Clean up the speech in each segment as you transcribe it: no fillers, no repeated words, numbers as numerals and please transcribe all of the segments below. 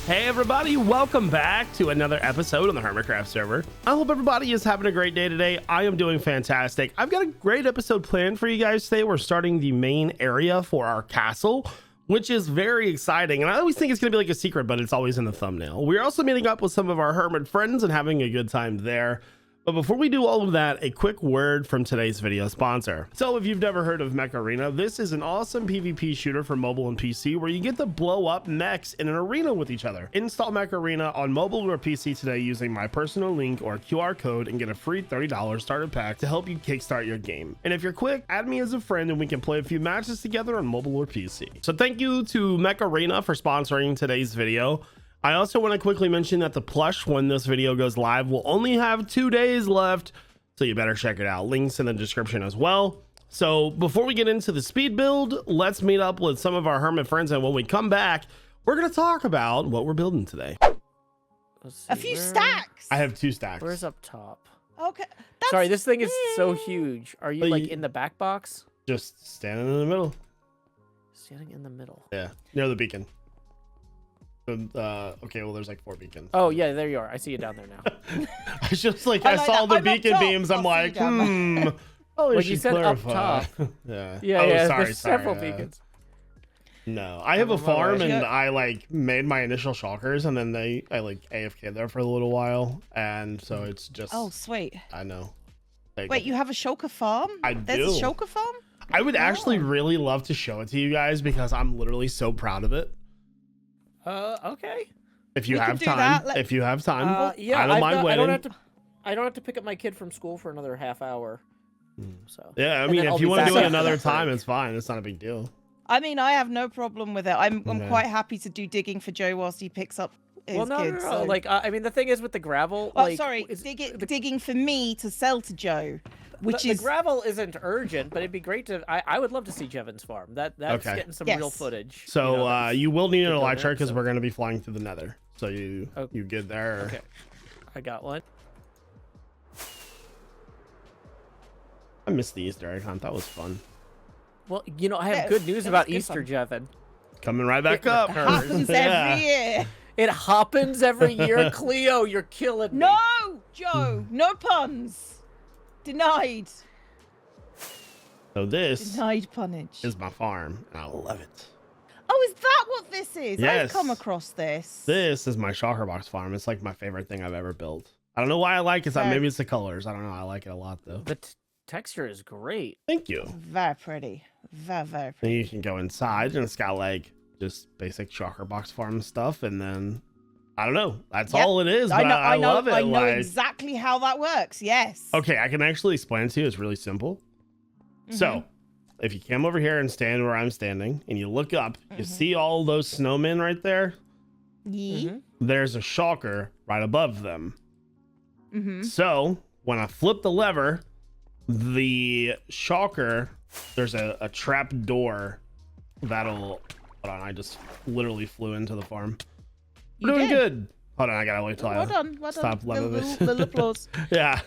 Hey everybody, welcome back to another episode on the Hermitcraft server. I hope everybody is having a great day today. I am doing fantastic. I've got a great episode planned for you guys today. We're starting the main area for our castle, which is very exciting. And I always think it's gonna be like a secret, but it's always in the thumbnail. We're also meeting up with some of our hermit friends and having a good time there. But before we do all of that, a quick word from today's video sponsor. So if you've never heard of Mech Arena, this is an awesome PvP shooter for mobile and PC where you get to blow up mechs in an arena with each other. Install Mech Arena on mobile or PC today using my personal link or QR code and get a free $30 starter pack to help you kickstart your game. And if you're quick, add me as a friend and we can play a few matches together on mobile or PC. So thank you to Mech Arena for sponsoring today's video. I also want to quickly mention that the plush, when this video goes live, will only have 2 days left, so you better check it out. Links in the description as well. So before we get into the speed build, let's meet up with some of our hermit friends, and when we come back, we're going to talk about what we're building today. A few stacks. I have 2 stacks. Where's up top? Okay. Sorry, this thing is so huge. Are you like in the back box? Just standing in the middle. Standing in the middle. Yeah, near the beacon. Okay, well, there's like 4 beacons. Oh yeah, there you are. I see you down there now. I just like I saw the beacon beams. I'm like, oh, well, you said clarify. Up top. Yeah. Yeah, oh, yeah. Sorry, there's several beacons. No, I have a farm and I like made my initial shulkers and then I like AFK there for a little while, and so it's just. Oh, sweet. I know. Like, wait, you have a shulker farm? There's a shulker farm? I would actually really love to show it to you guys because I'm literally so proud of it. Okay. If you have time, if you have time, yeah, I don't mind waiting. I don't have to pick up my kid from school for another half hour. So. Yeah, I mean, if you want to do it another time, it's fine. It's not a big deal. I mean, I have no problem with it. I'm quite happy to do digging for Joe whilst he picks up his kids. No. Like, I mean, the thing is with the gravel. Oh, like, sorry, digging for me to sell to Joe. The gravel isn't urgent, but it'd be great to. I would love to see Jevin's farm. That's getting some real footage. So you will need an elytra because we're going to be flying through the Nether. So you get there. Okay, I got one. I missed the Easter egg hunt. That was fun. Well, you know, I have good news about Easter, Jevin. Coming right back up. It happens every year. It happens every year. Cleo, you're killing me. No, Joe, no puns. Denied. So this denied punnage is my farm, and I love it. Oh, is that what this is? Yes. I've come across this. This is my shulker box farm. It's like my favorite thing I've ever built. I don't know why I like it. Maybe it's the colors. I don't know. I like it a lot though. The texture is great. Thank you. Very pretty. Very, very pretty. Then you can go inside, and it's got like just basic shulker box farm stuff, and then I don't know. That's all it is. But I love it. I know exactly how that works. Yes. Okay, I can actually explain it to you. It's really simple. So, if you come over here and stand where I'm standing, and you look up, you see all those snowmen right there? Yeah. There's a shulker right above them. So, when I flip the lever, the shulker, there's a trap door that'll... Hold on, I just literally flew into the farm. We're doing good. Hold on, I gotta wait till I stop loving this. Little applause. Yeah.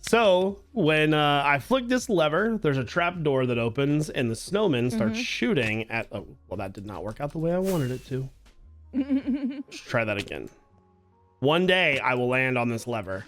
So when I flick this lever, there's a trap door that opens, and the snowman starts shooting at. Oh, well, that did not work out the way I wanted it to. Let's try that again. One day I will land on this lever,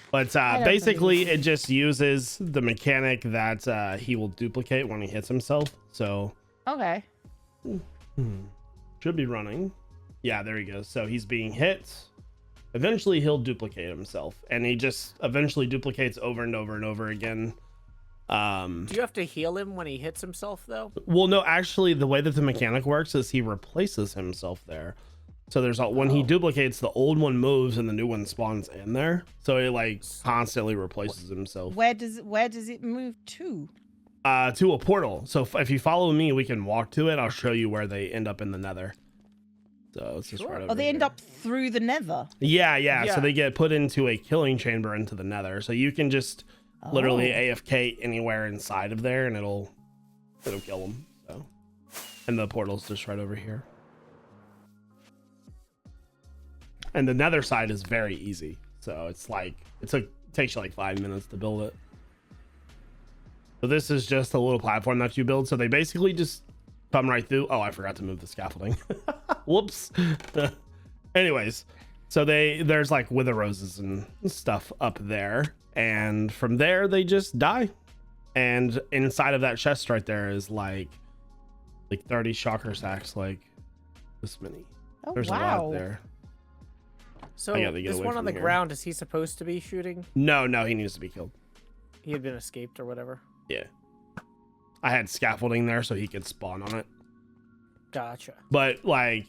but basically it just uses the mechanic that he will duplicate when he hits himself. So okay. Should be running. Yeah, there he goes. So he's being hit. Eventually he'll duplicate himself, and he just eventually duplicates over and over and over again. Do you have to heal him when he hits himself though? Well, no, actually the way that the mechanic works is he replaces himself there. So there's when he duplicates, the old one moves and the new one spawns in there. So he like constantly replaces himself. Where does it move to? To a portal. So if you follow me, we can walk to it. I'll show you where they end up in the Nether. So it's just right over they end up through the Nether. Yeah. So they get put into a killing chamber into the Nether. So you can just literally AFK anywhere inside of there, and it'll kill them. So, and the portal's just right over here. And the Nether side is very easy. So it's like it takes you like 5 minutes to build it. So this is just a little platform that you build. So they basically just come right through. Oh, I forgot to move the scaffolding. Whoops. Anyways, so there's like wither roses and stuff up there, and from there they just die. And inside of that chest right there is like 30 shocker sacks, like this many. Oh, there's wow. a lot there. So this one on the ground, is he supposed to be shooting? No, he needs to be killed. He had been escaped or whatever. Yeah. I had scaffolding there so he could spawn on it. Gotcha. But like,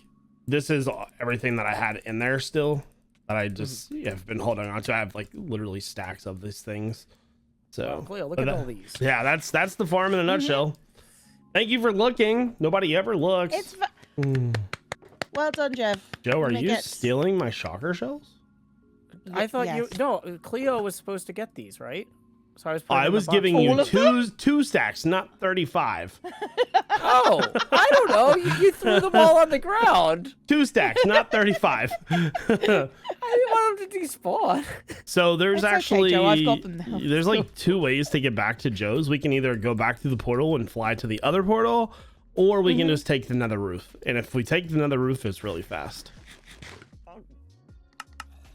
this is everything that I had in there still that I just have been holding on to. I have like literally stacks of these things. So Cleo, look at all these. Yeah, that's the farm in a nutshell. Thank you for looking. Nobody ever looks. It's well done, Jeff. Joe, are you stealing my shocker shells? I thought no, Cleo was supposed to get these, right? So I was giving you two stacks, not 35. Oh, I don't know. You threw them all on the ground. 2 stacks, not 35. I didn't want them to despawn. So there's actually Joe, I've got them now. There's like 2 ways to get back to Joe's. We can either go back through the portal and fly to the other portal, or we can just take the nether roof. And if we take the nether roof, it's really fast.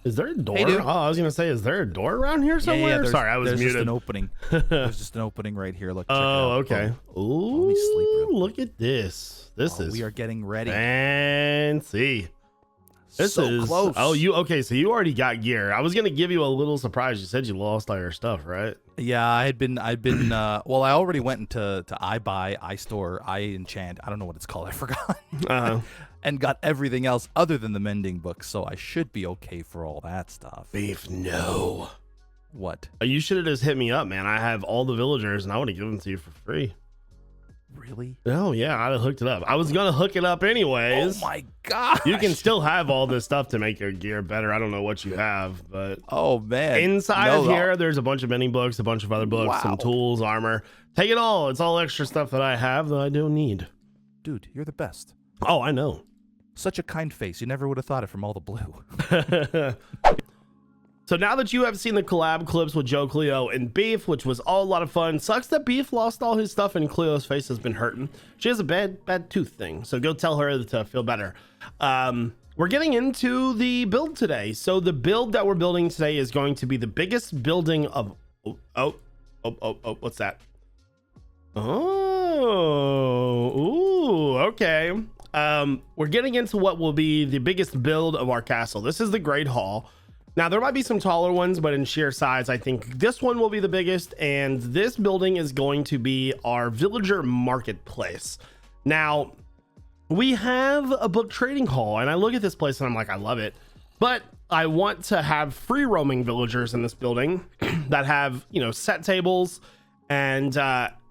Is there a door? Hey, I was gonna say, is there a door around here somewhere? Yeah, sorry, I was muted. Just an opening. There's just an opening right here. Look. Oh, okay. Ooh, sleep look at this. This is. We are getting ready. Fancy. This so is close. Oh, okay? So you already got gear. I was gonna give you a little surprise. You said you lost all your stuff, right? Yeah, I've been. Well, I already went into iBuy, iStore, iEnchant. I don't know what it's called. I forgot. And got everything else other than the mending book, so I should be okay for all that stuff. Beef, no. What? You should have just hit me up, man. I have all the villagers, and I would have given them to you for free. Really? Oh yeah, I'd have hooked it up. I was gonna hook it up anyways. Oh my god! You can still have all this stuff to make your gear better. I don't know what you have, but oh man, inside of here, there's a bunch of mending books, a bunch of other books, some tools, armor. Take it all. It's all extra stuff that I have that I don't need. Dude, you're the best. Oh, I know. Such a kind face. You never would have thought it from all the blue. So now that you have seen the collab clips with Joe, Cleo, and Beef, which was all a lot of fun, sucks that Beef lost all his stuff and Cleo's face has been hurting. She has a bad tooth thing, so go tell her to feel better. We're getting into the build today. So the build that we're building today is going to be the biggest building of... Oh, what's that? Oh, ooh, okay. We're getting into what will be the biggest build of our castle. This is the Great Hall. Now, there might be some taller ones, but in sheer size, I think this one will be the biggest. And this building is going to be our villager marketplace. Now, we have a book trading hall, and I look at this place and I'm like, I love it. But I want to have free roaming villagers in this building that have, set tables and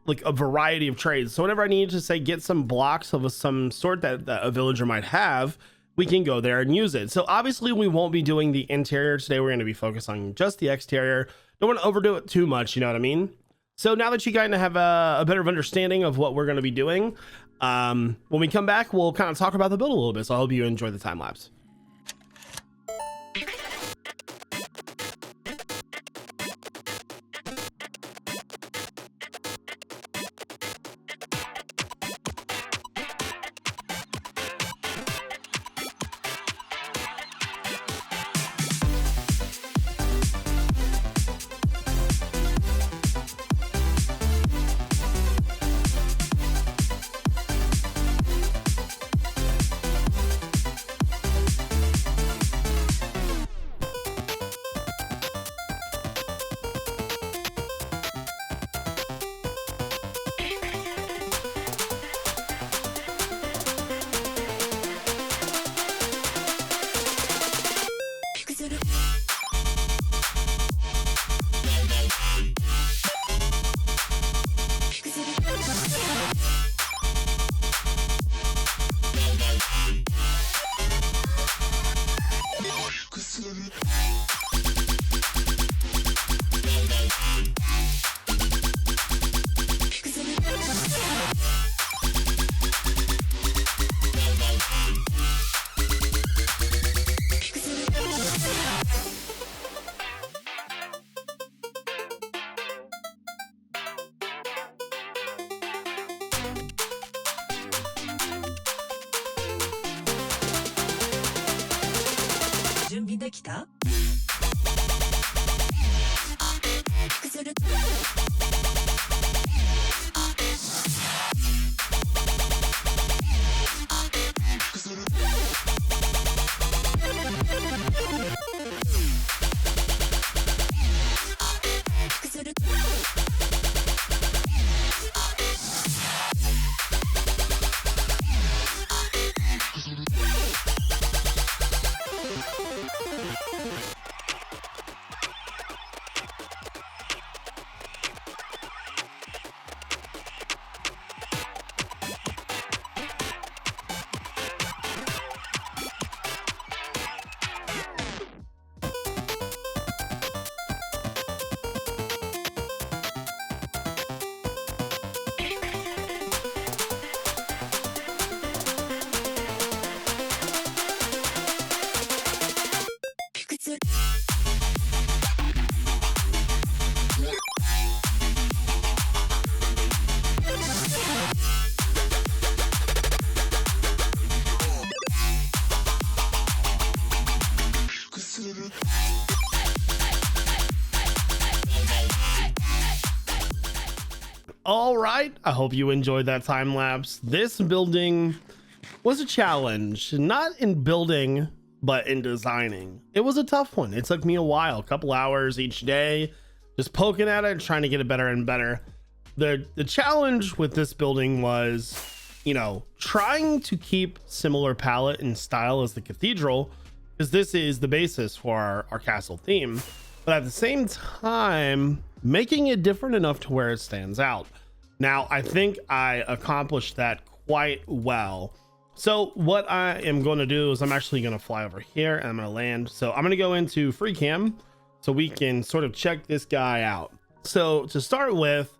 like a variety of trades. So whenever I need to say get some blocks of some sort that a villager might have, we can go there and use it. So obviously we won't be doing the interior today. We're going to be focused on just the exterior. Don't want to overdo it too much, you know what I mean? So now that you kind of have a better understanding of what we're going to be doing, when we come back, we'll kind of talk about the build a little bit. So I hope you enjoy the time lapse. 準備できた? All right, I hope you enjoyed that time lapse. This building was a challenge, not in building, but in designing. It was a tough one. It took me a while, a couple hours each day, just poking at it, trying to get it better and better. The challenge with this building was, you know, trying to keep similar palette and style as the cathedral, because this is the basis for our castle theme, but at the same time, making it different enough to where it stands out. Now, I think I accomplished that quite well. So what I am going to do is I'm actually going to fly over here and I'm going to land. So I'm going to go into free cam so we can sort of check this guy out. So to start with,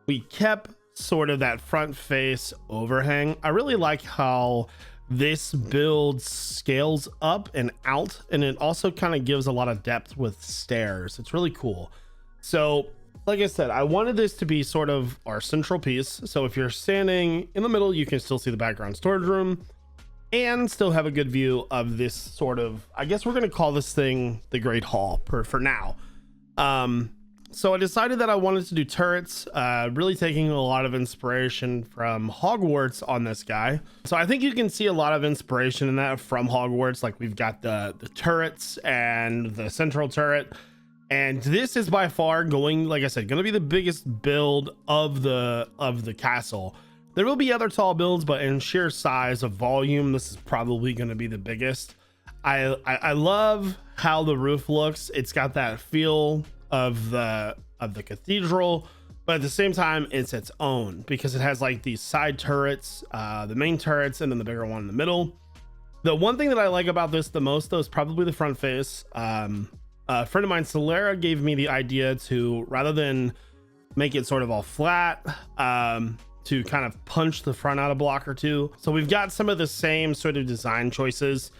we kept sort of that front face overhang. I really like how this build scales up and out, and it also kind of gives a lot of depth with stairs. It's really cool. So like I said, I wanted this to be sort of our central piece. So if you're standing in the middle, you can still see the background storage room and still have a good view of this sort of, I guess we're going to call this thing the Great Hall for now. So I decided that I wanted to do turrets, really taking a lot of inspiration from Hogwarts on this guy. So I think you can see a lot of inspiration in that from Hogwarts. Like we've got the turrets and the central turret. And this is by far going, like I said, going to be the biggest build of the castle. There will be other tall builds, but in sheer size of volume, this is probably going to be the biggest. I love how the roof looks. It's got that feel of the cathedral, but at the same time, it's its own because it has like these side turrets, the main turrets, and then the bigger one in the middle. The one thing that I like about this the most, though, is probably the front face. A friend of mine, Solera, gave me the idea to, rather than make it sort of all flat, to kind of punch the front out a block or two. So we've got some of the same sort of design choices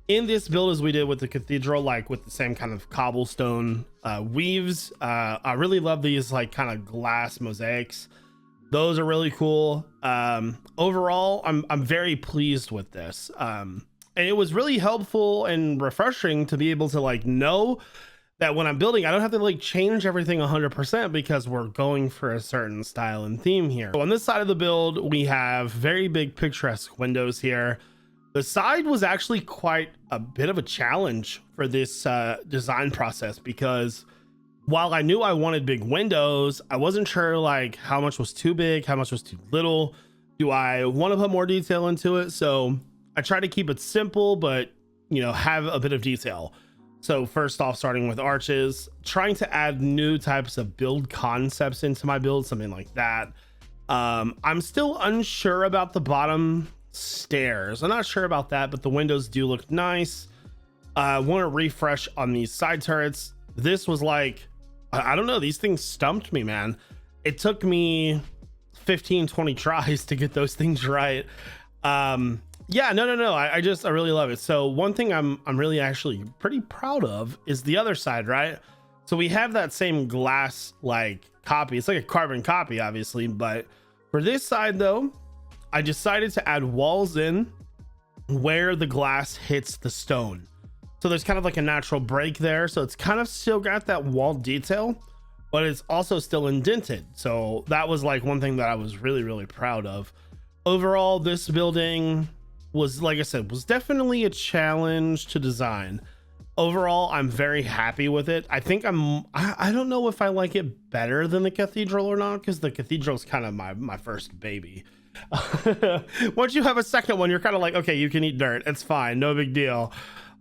in this build as we did with the cathedral, like with the same kind of cobblestone weaves. I really love these like kind of glass mosaics. Those are really cool. Overall, I'm very pleased with this. And it was really helpful and refreshing to be able to like know that when I'm building, I don't have to like change everything 100% because we're going for a certain style and theme here. So on this side of the build, we have very big picturesque windows here. The side was actually quite a bit of a challenge for this design process because while I knew I wanted big windows, I wasn't sure like how much was too big, how much was too little. Do I want to put more detail into it? So I try to keep it simple, but, you know, have a bit of detail. So first off, starting with arches, trying to add new types of build concepts into my build, something like that. I'm still unsure about the bottom stairs. I'm not sure about that, but the windows do look nice. I want to refresh on these side turrets. This was like, I don't know, these things stumped me, man. It took me 15-20 tries to get those things right. Yeah, no, I really love it. So one thing I'm really actually pretty proud of is the other side, right? So we have that same glass like copy. It's like a carbon copy, obviously, but for this side though, I decided to add walls in where the glass hits the stone. So there's kind of like a natural break there. So it's kind of still got that wall detail, but it's also still indented. So that was like one thing that I was really, really proud of. Overall, this building was, like I said, was definitely a challenge to design. Overall, I'm very happy with it. I think I don't know if I like it better than the cathedral or not, because the cathedral is kind of my first baby. Once you have a second one, you're kind of like, okay, you can eat dirt. It's fine. No big deal.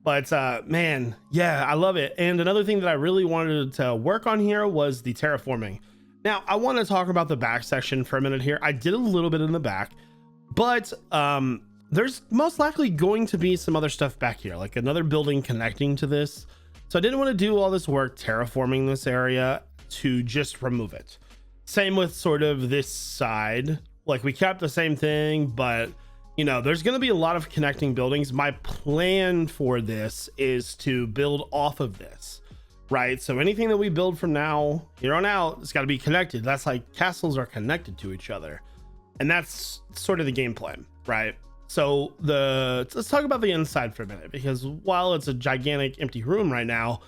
But man, yeah, I love it. And another thing that I really wanted to work on here was the terraforming. Now, I want to talk about the back section for a minute here. I did a little bit in the back, but there's most likely going to be some other stuff back here, like another building connecting to this. So I didn't want to do all this work terraforming this area to just remove it. Same with sort of this side. Like, we kept the same thing, but you know, there's going to be a lot of connecting buildings. My plan for this is to build off of this, right? So anything that we build from now here on out, it's got to be connected. That's like castles are connected to each other. And that's sort of the game plan, right? So let's talk about the inside for a minute, because while it's a gigantic empty room right now,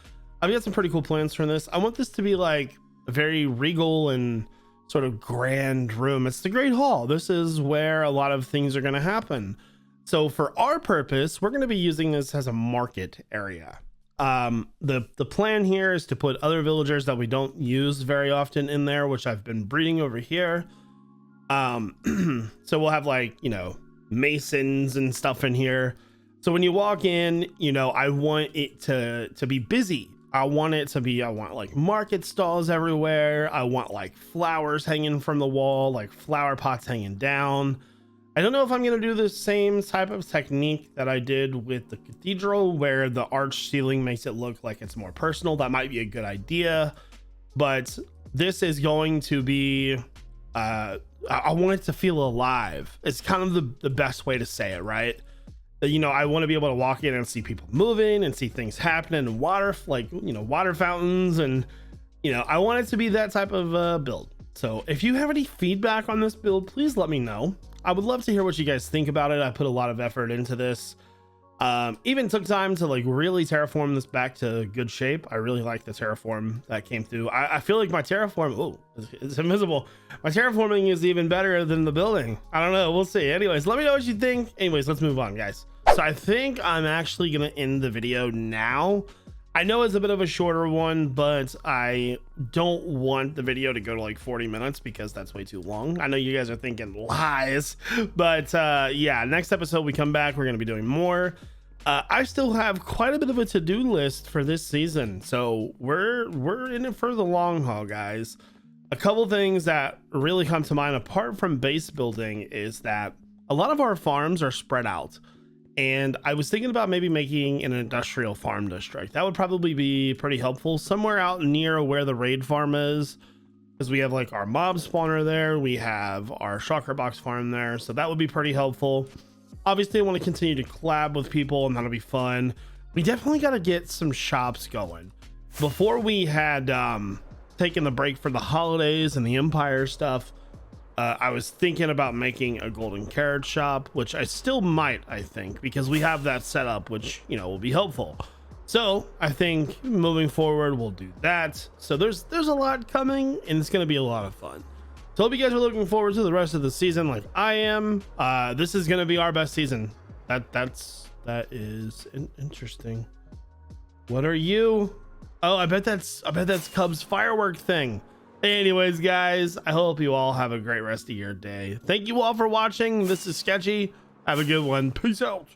I've got some pretty cool plans for this. I want this to be like a very regal and sort of grand room. It's the Great Hall. This is where a lot of things are going to happen. So for our purpose, we're going to be using this as a market area. The plan here is to put other villagers that we don't use very often in there, which I've been breeding over here. So we'll have, like, you know, masons and stuff in here. So when you walk in, you know, I want it to be busy. I want like market stalls everywhere. I want like flowers hanging from the wall, like flower pots hanging down. I don't know if I'm going to do the same type of technique that I did with the cathedral, where the arch ceiling makes it look like it's more personal. That might be a good idea, but this is going to be, I want it to feel alive. It's kind of the best way to say it, right? You know, I want to be able to walk in and see people moving and see things happening, and water, like, you know, water fountains, and, you know, I want it to be that type of build. So if you have any feedback on this build, please let me know. I would love to hear what you guys think about it. I put a lot of effort into this. Even took time to like really terraform this back to good shape. I really like the terraform that came through. I feel like my terraform, oh, it's invisible. My terraforming is even better than the building. I don't know, we'll see. Anyways, let me know what you think. Anyways, let's move on, guys. So I think I'm actually gonna end the video now. I know it's a bit of a shorter one, but I don't want the video to go to like 40 minutes because that's way too long. I know you guys are thinking lies, but yeah, next episode we come back, we're gonna be doing more. I still have quite a bit of a to-do list for this season, so we're in it for the long haul, guys. A couple things that really come to mind apart from base building is that a lot of our farms are spread out. And I was thinking about maybe making an industrial farm district. That would probably be pretty helpful somewhere out near where the raid farm is, because we have like our mob spawner there. We have our shocker box farm there. So that would be pretty helpful. Obviously, I want to continue to collab with people, and that'll be fun. We definitely got to get some shops going. Before we had taken the break for the holidays and the Empire stuff, I was thinking about making a golden carrot shop, which I still might, I think, because we have that set up, which, you know, will be helpful. So I think moving forward, we'll do that. So there's a lot coming, and it's going to be a lot of fun. So I hope you guys are looking forward to the rest of the season like I am. This is going to be our best season. That is interesting. What are you? Oh, I bet that's Cub's firework thing. Anyways, guys, I hope you all have a great rest of your day. Thank you all for watching. This is Sketchy. Have a good one. Peace out.